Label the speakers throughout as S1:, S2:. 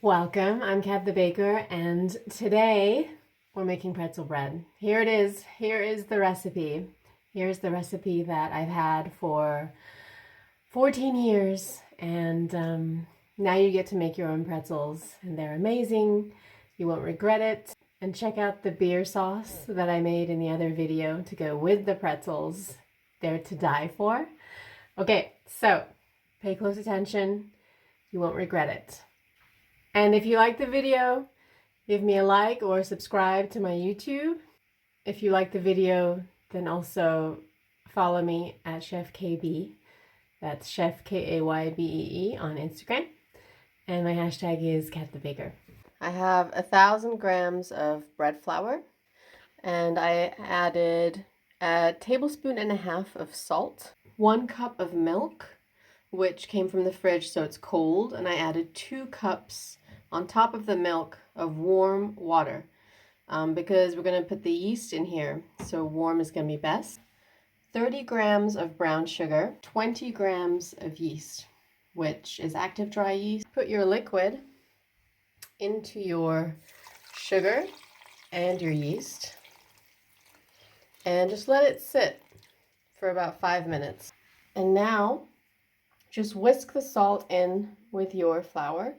S1: Welcome, I'm Kat the Baker, and today we're making pretzel bread. Here it is. Here is the recipe. Here's the recipe that I've had for 14 years, and now you get to make your own pretzels, and they're amazing. You won't regret it. And check out the beer sauce that I made in the other video to go with the pretzels. They're to die for. Okay, so pay close attention. You won't regret it. And if you like the video, give me a like or subscribe to my YouTube. If you like the video, then also follow me at Chef KB. That's Chef KAYBEE on Instagram. And my hashtag is Kat the Baker. I have 1,000 grams of bread flour, and I added a tablespoon and a half of salt, 1 cup of milk, which came from the fridge so it's cold, and I added 2 cups on top of the milk of warm water because we're going to put the yeast in here, so warm is going to be best. 30 grams of brown sugar, 20 grams of yeast, which is active dry yeast. Put your liquid into your sugar and your yeast and just let it sit for about 5 minutes. And now just whisk the salt in with your flour.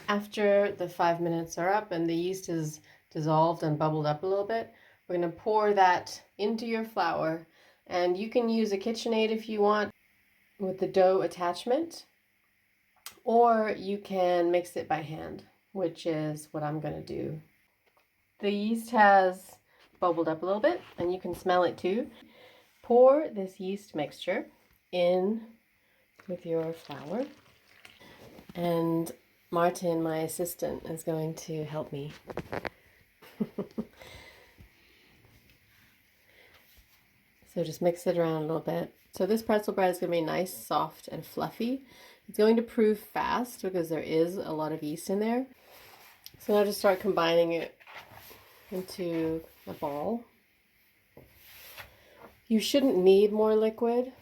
S1: After the 5 minutes are up and the yeast is dissolved and bubbled up a little bit, we're going to pour that into your flour, and you can use a KitchenAid if you want with the dough attachment, or you can mix it by hand, which is what I'm going to do. The yeast has bubbled up a little bit, and you can smell it too. Pour this yeast mixture in with your flour, and Martin, my assistant, is going to help me. So just mix it around a little bit. So this pretzel bread is going to be nice, soft, and fluffy. It's going to proof fast because there is a lot of yeast in there. So now just start combining it into a ball. You shouldn't need more liquid.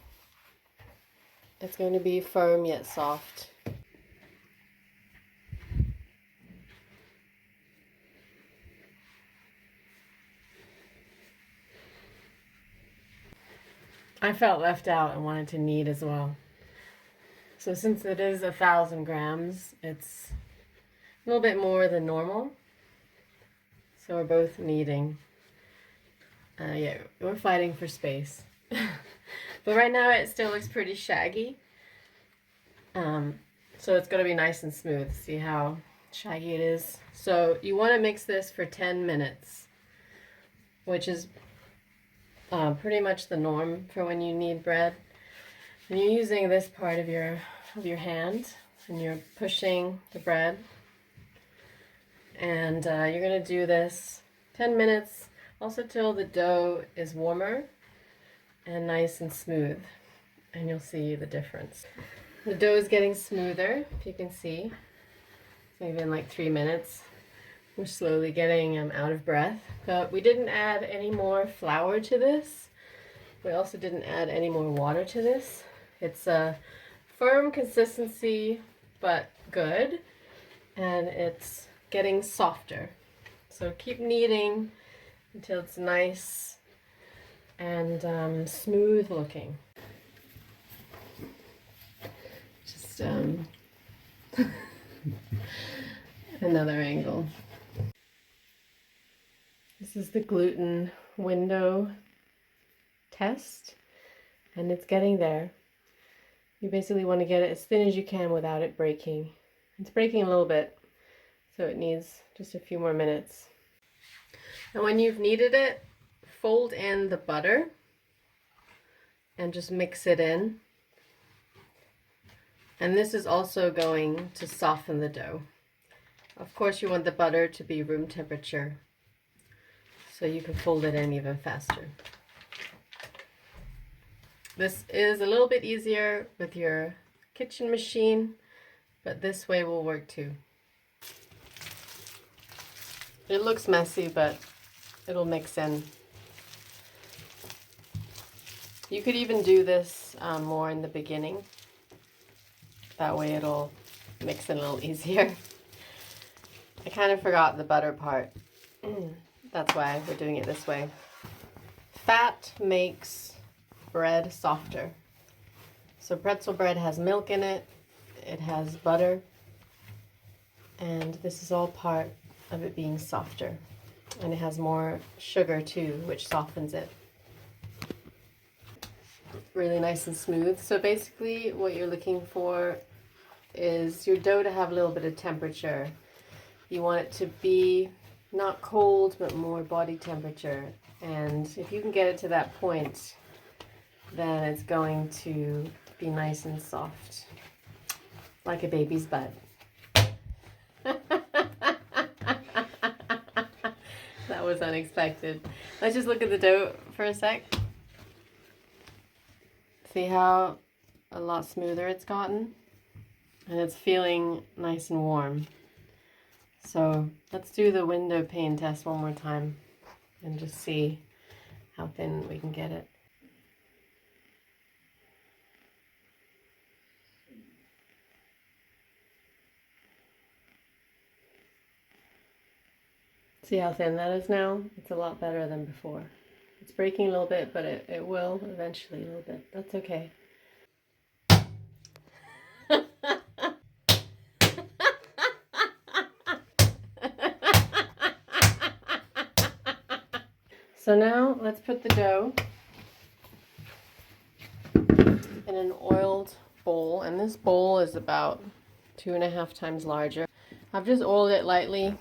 S1: It's going to be firm yet soft. I felt left out and wanted to knead as well. So since it is 1,000 grams, it's a little bit more than normal. So we're both kneading. Yeah, we're fighting for space. But right now it still looks pretty shaggy. So it's going to be nice and smooth. See how shaggy it is? So you want to mix this for 10 minutes, which is pretty much the norm for when you knead bread. And you're using this part of your hand, and you're pushing the bread. And you're going to do this 10 minutes, also till the dough is warmer and nice and smooth. And you'll see the difference. The dough is getting smoother, if you can see. Maybe in like 3 minutes. We're slowly getting out of breath, but we didn't add any more flour to this. We also didn't add any more water to this. It's a firm consistency, but good, and it's getting softer. So keep kneading until it's nice and smooth looking. Just another angle. This is the gluten window test, and it's getting there. You basically want to get it as thin as you can without it breaking. It's breaking a little bit, so it needs just a few more minutes. And when you've kneaded it, fold in the butter and just mix it in. And this is also going to soften the dough. Of course, you want the butter to be room temperature, so you can fold it in even faster. This is a little bit easier with your kitchen machine, but this way will work too. It looks messy, but it'll mix in. You could even do this more in the beginning. That way it'll mix in a little easier. I kind of forgot the butter part. That's why we're doing it this way. Fat makes bread softer. So pretzel bread has milk in it, it has butter, and this is all part of it being softer. And it has more sugar too, which softens it. Really nice and smooth. So basically what you're looking for is your dough to have a little bit of temperature. You want it to be not cold, but more body temperature. And if you can get it to that point, then it's going to be nice and soft, like a baby's butt. That was unexpected. Let's just look at the dough for a sec. See how a lot smoother it's gotten? And it's feeling nice and warm. So let's do the window pane test one more time and just see how thin we can get it. See how thin that is now? It's a lot better than before. It's breaking a little bit, but it will eventually a little bit. That's okay. So now let's put the dough in an oiled bowl, and this bowl is about 2.5 times larger. I've just oiled it lightly,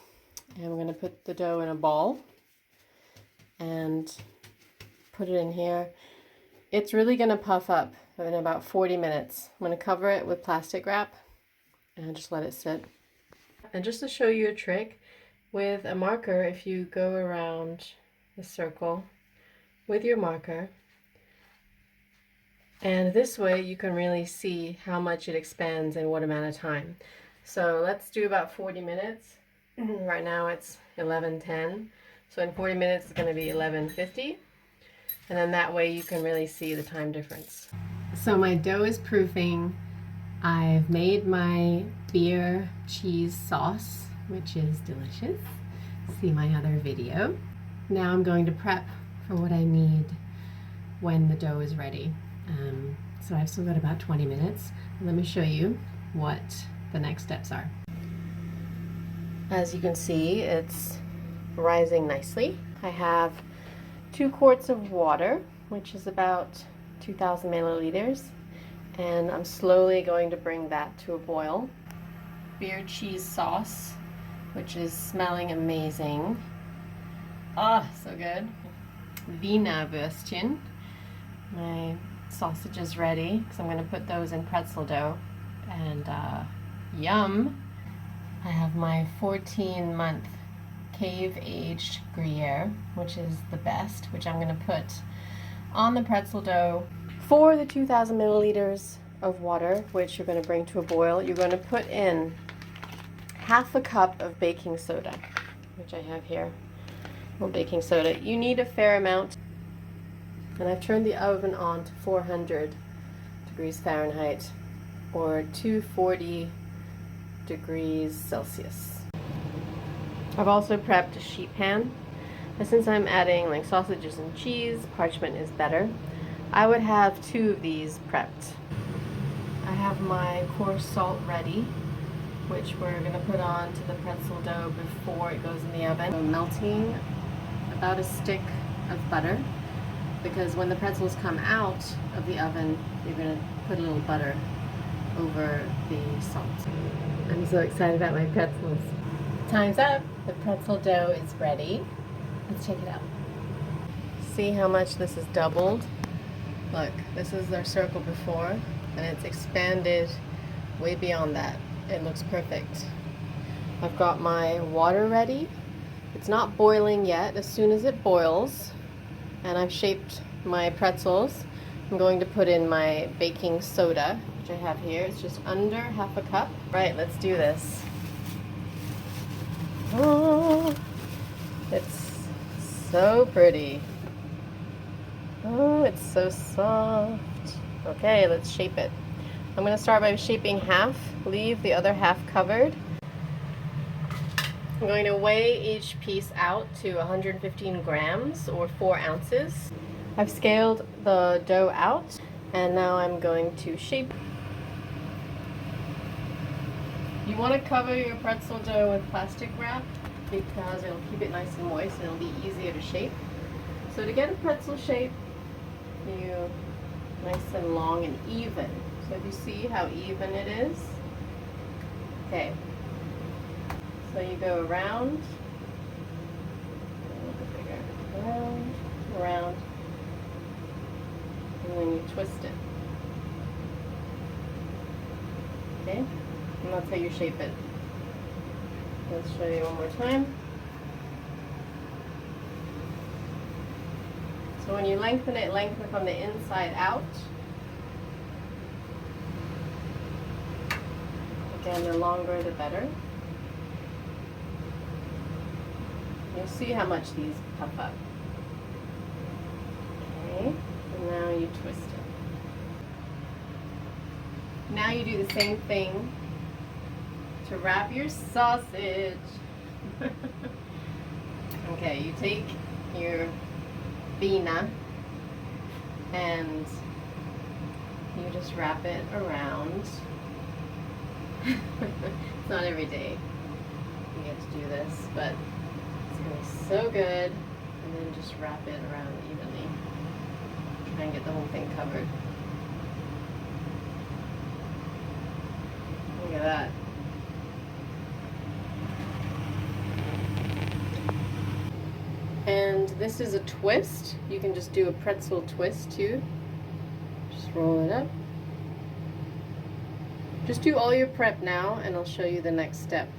S1: and I'm going to put the dough in a ball and put it in here. It's really going to puff up in about 40 minutes. I'm going to cover it with plastic wrap and just let it sit. And just to show you a trick, with a marker, if you go around the circle with your marker, and this way you can really see how much it expands in what amount of time. So let's do about 40 minutes. Right now it's 11:10, so in 40 minutes it's going to be 11:50, and then that way you can really see the time difference. So my dough is proofing. I've made my beer cheese sauce, which is delicious. See my other video. Now I'm going to prep for what I need when the dough is ready. So I've still got about 20 minutes. Let me show you what the next steps are. As you can see, it's rising nicely. I have 2 quarts of water, which is about 2,000 milliliters, and I'm slowly going to bring that to a boil. Beer cheese sauce, which is smelling amazing. Ah, so good. Wiener Würstchen. My sausage is ready, because I'm going to put those in pretzel dough. And yum! I have my 14-month cave-aged Gruyere, which is the best, which I'm going to put on the pretzel dough. For the 2,000 milliliters of water, which you're going to bring to a boil, you're going to put in half a cup of baking soda, which I have here. Well, baking soda. You need a fair amount. And I've turned the oven on to 400 degrees Fahrenheit or 240 degrees Celsius. I've also prepped a sheet pan. But since I'm adding like sausages and cheese, parchment is better. I would have 2 of these prepped. I have my coarse salt ready, which we're going to put on to the pretzel dough before it goes in the oven. So melting about a stick of butter, because when the pretzels come out of the oven, you're going to put a little butter over the salt. I'm so excited about my pretzels. Time's up. The pretzel dough is ready. Let's check it out. See how much this is doubled? Look, this is their circle before, and it's expanded way beyond that. It looks perfect. I've got my water ready. It's not boiling yet. As soon as it boils, and I've shaped my pretzels, I'm going to put in my baking soda, which I have here. It's just under half a cup. Right, let's do this. Oh, it's so pretty. Oh, it's so soft. Okay, let's shape it. I'm going to start by shaping half, leave the other half covered, I'm going to weigh each piece out to 115 grams or 4 ounces. I've scaled the dough out and now I'm going to shape. You want to cover your pretzel dough with plastic wrap because it'll keep it nice and moist and it'll be easier to shape. So to get a pretzel shape, you nice and long and even. So if you see how even it is, okay. So you go around, a little bit bigger, around, around, and then you twist it. Okay, and that's how you shape it. Let's show you one more time. So when you lengthen it, lengthen from the inside out. Again, the longer the better. You'll see how much these puff up. Okay, and now you twist it. Now you do the same thing to wrap your sausage. Okay, you take your wiener and you just wrap it around. It's not every day you get to do this, but it's going to be so good. And then just wrap it around evenly. Try and get the whole thing covered. Look at that. And this is a twist. You can just do a pretzel twist too. Just roll it up. Just do all your prep now and I'll show you the next step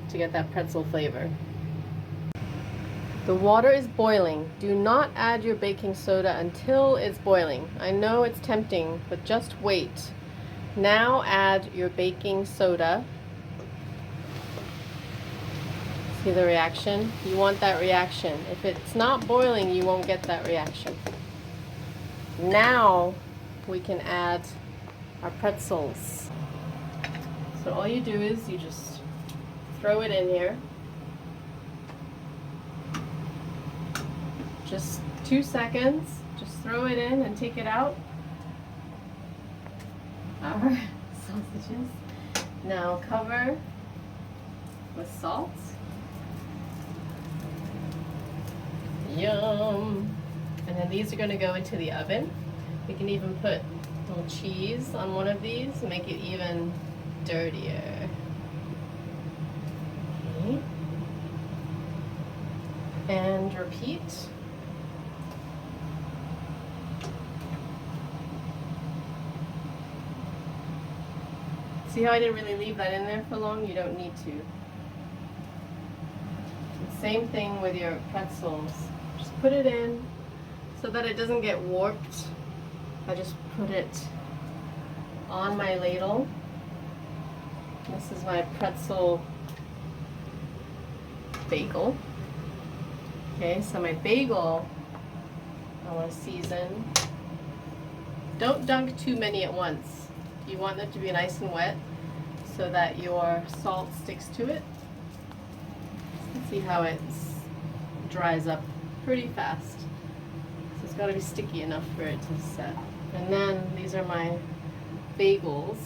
S1: to get that pretzel flavor. The water is boiling. Do not add your baking soda until it's boiling. I know it's tempting, but just wait. Now add your baking soda. See the reaction? You want that reaction. If it's not boiling, you won't get that reaction. Now we can add our pretzels. So all you do is you just throw it in here. Just 2 seconds. Just throw it in and take it out. Our sausages. Now cover with salt. Yum! And then these are going to go into the oven. We can even put a little cheese on one of these and make it even dirtier. Okay. And repeat. See how I didn't really leave that in there for long? You don't need to. Same thing with your pretzels. Just put it in so that it doesn't get warped. I just put it on my ladle. This is my pretzel bagel. Okay, so my bagel, I want to season. Don't dunk too many at once. You want them to be nice and wet so that your salt sticks to it. See how it dries up pretty fast. So it's got to be sticky enough for it to set. And then these are my bagels.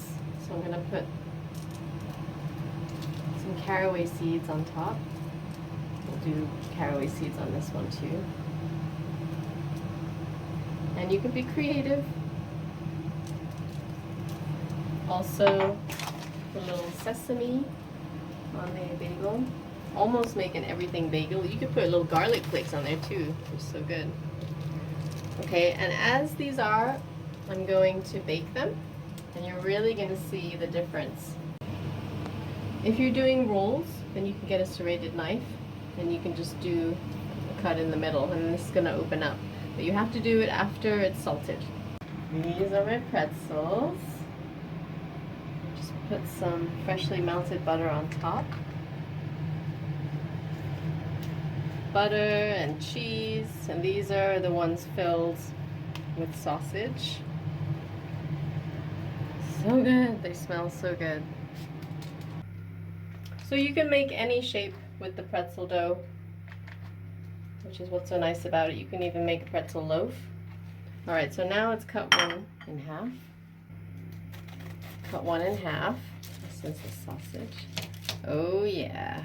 S1: So I'm going to put some caraway seeds on top. We'll do caraway seeds on this one too. And you can be creative. Also, a little sesame on the bagel. Almost making everything bagel. You could put little garlic flakes on there too. They're so good. Okay, and as these are, I'm going to bake them, and you're really going to see the difference. If you're doing rolls, then you can get a serrated knife, and you can just do a cut in the middle, and this is going to open up. But you have to do it after it's salted. These are my pretzels. Just put some freshly melted butter on top. Butter and cheese, and these are the ones filled with sausage. So good, they smell so good. So you can make any shape with the pretzel dough, which is what's so nice about it. You can even make a pretzel loaf. All right, so now let's cut one in half. Cut one in half. This is the sausage. Oh yeah,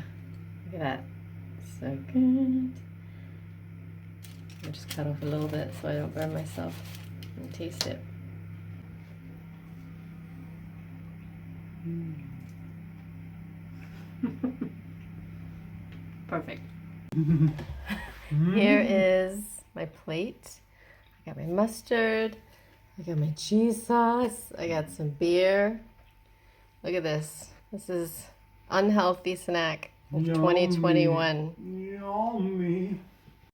S1: look at that, so good. I'll just cut off a little bit so I don't burn myself and taste it. Perfect. Here is my plate. I got my mustard, I got my cheese sauce, I got some beer. Look at this. This is unhealthy snack of 2021.
S2: Yummy.